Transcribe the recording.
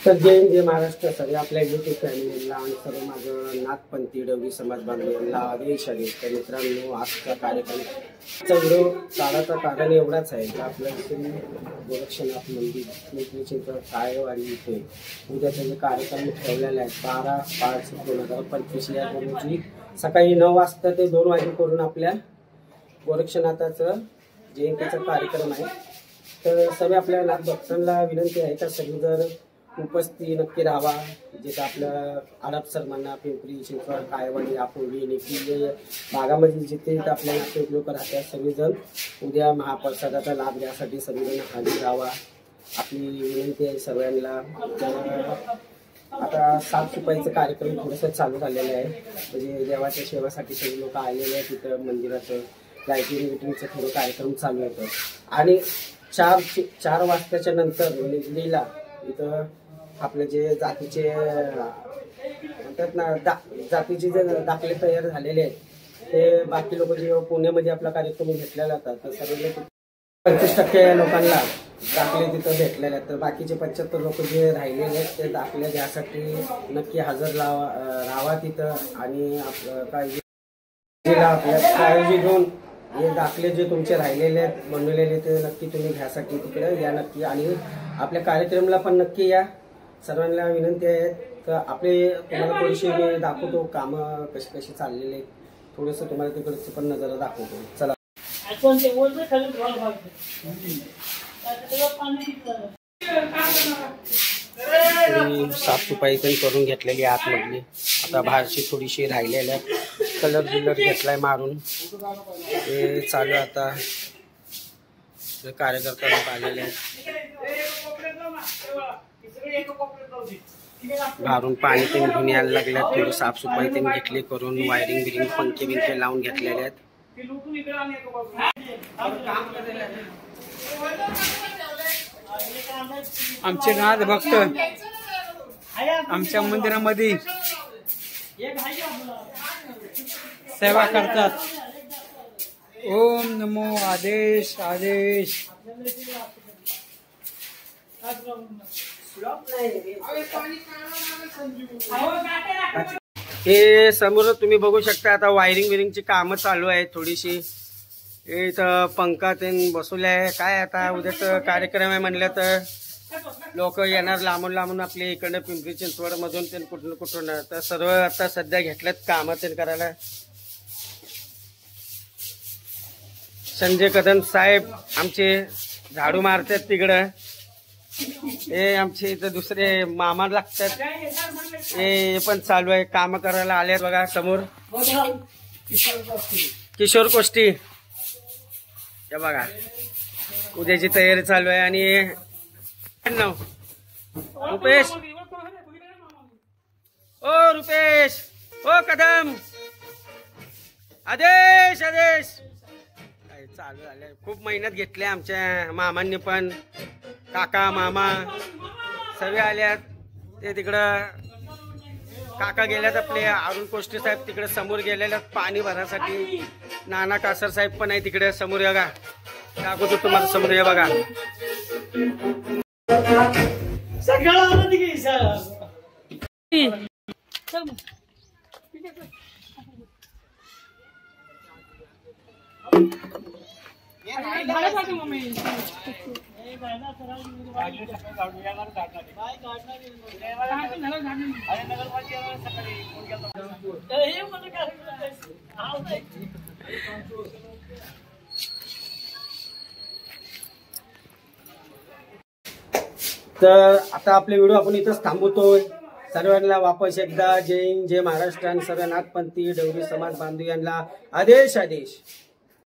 तर जय हिंद जय महाराष्ट्र सगळे आपल्या युट्यूब फॅमिलीला आणि सर्व माझं नाथपंथी डवरी समाज बांधवांना आदेश आहे. तर मित्रांनो, आजचा कार्यक्रमाचा व्हिडिओ काढायचं कारण एवढाच आहे की आपल्या इथे गोरक्षनाथ मंदिर पिंपरी काळेवाडी इथे उद्याचा जे कार्यक्रम ठेवलेला आहे 12/5/2025 या रोजी सकाळी 9 वाजता ते 2 वाजेपर्यंत आपल्या गोरक्षनाथाचं जयंतीचा कार्यक्रम आहे. तर सर्व आपल्या नाथ भक्तांना विनंती आहे तर सगळी जर उपस्थिती नक्की राहावा. जिथं आपलं हडपसर म्हणा, पिंपरी चिंचवड, काळेवाडी, आपुर्डी, निखिल भागामध्ये जिथे आपल्या नातेवाईक लोक राहतात सगळेजण उद्या महाप्रसादाचा लाभ घ्यासाठी सगळेजण हजर राहावा आपली विनंती आहे सर्वांना. तर आता साफसफाईचा कार्यक्रम थोडंसं चालू झालेलं आहे. म्हणजे देवाच्या सेवेसाठी सगळे लोक आलेले आहेत. तिथं मंदिराचं लायटिंग विटिंगचं थोडं कार्यक्रम चालू होतं आणि 4 वाजताच्या नंतर निगडीला इथं आपले जे जातीचे म्हणतात ना जातीचे जे दाखले तयार झालेले आहेत ते बाकी लोक जे पुण्यामध्ये आपला कार्यक्रम घेतलेला होता तर सर्व 25% लोकांना दाखले तिथं भेटलेले आहेत. तर बाकीचे 75 लोक जे राहिलेले आहेत ते दाखले घ्यासाठी नक्की हजर राहावा तिथं आणि आपल्या काळजी घेऊन हे दाखले जे तुमचे राहिलेले आहेत बनवलेले ते नक्की तुम्ही घ्यासाठी तिकडे या नक्की आणि आपल्या कार्यक्रमाला पण नक्की या. सर्वांना विनंती आहे तर आपले तुम्हाला थोडीशी मी दाखवतो कामं कशी कशी चाललेले आहेत. थोडंसं तुम्हाला तिकडचं पण नजर दाखवतो. चला साफसफाई पण करून घेतलेली आतमधली. आता बाहेरची थोडीशी राहिलेल्या कलर बिलर घेतलाय मारून हे चालू. आता कार्यकर्ता लोक आलेले आहेत. बाहेरून पाणी ते घेऊन यायला लागले. थोडी साफसफाई ते घेतली करून वायरिंग बिरिंग पंखे बिंखे लावून घेतलेले आहेत. आमचे नाथ भक्त आमच्या मंदिरामध्ये सेवा करतात. ओम नमो आदेश आदेश. हे समोर तुम्ही बघू शकता आता वायरिंग विरिंगची कामं चालू आहेत थोडीशी. इथं पंखा ते बसवले आहे. काय आता उद्याच कार्यक्रम आहे म्हणलं तर लोक येणार लांबून लांबून आपले इकडनं पिंपरी चिंचवड मधून ते कुठून तर सर्व आता सध्या घेतल्यात कामं ते करायला. संजय कदम साहेब आमचे झाडू मारतात तिकडं. हे आमचे इथं दुसरे मामा लागतात हे पण चालू आहे. काम करायला आले बघा समोर किशोर कोष्टी हे बघा. उद्याची तयारी चालू आहे आणि रुपेश ओ रुपेश ओ कदम आदेश आदेश चालू झाले. खूप मेहनत घेतली आमच्या मामांनी पण. काका मामा सर्व आल्यात. ते तिकडं काका गेल्यात आपले अरुण कोष्टी साहेब तिकडे समोर गेलेले पाणी भरासाठी. नाना कासर साहेब पण आहे तिकडे समोर. बघा दाखवतो तुम्हाला समोर. हे बघा तर आता आपले व्हिडिओ आपण इथंच थांबवतोय. सर्वांना वापस एकदा जय हिंद जय महाराष्ट्र आणि सर्व नाथपंथी डवरी समाज बांधव यांना आदेश आदेश.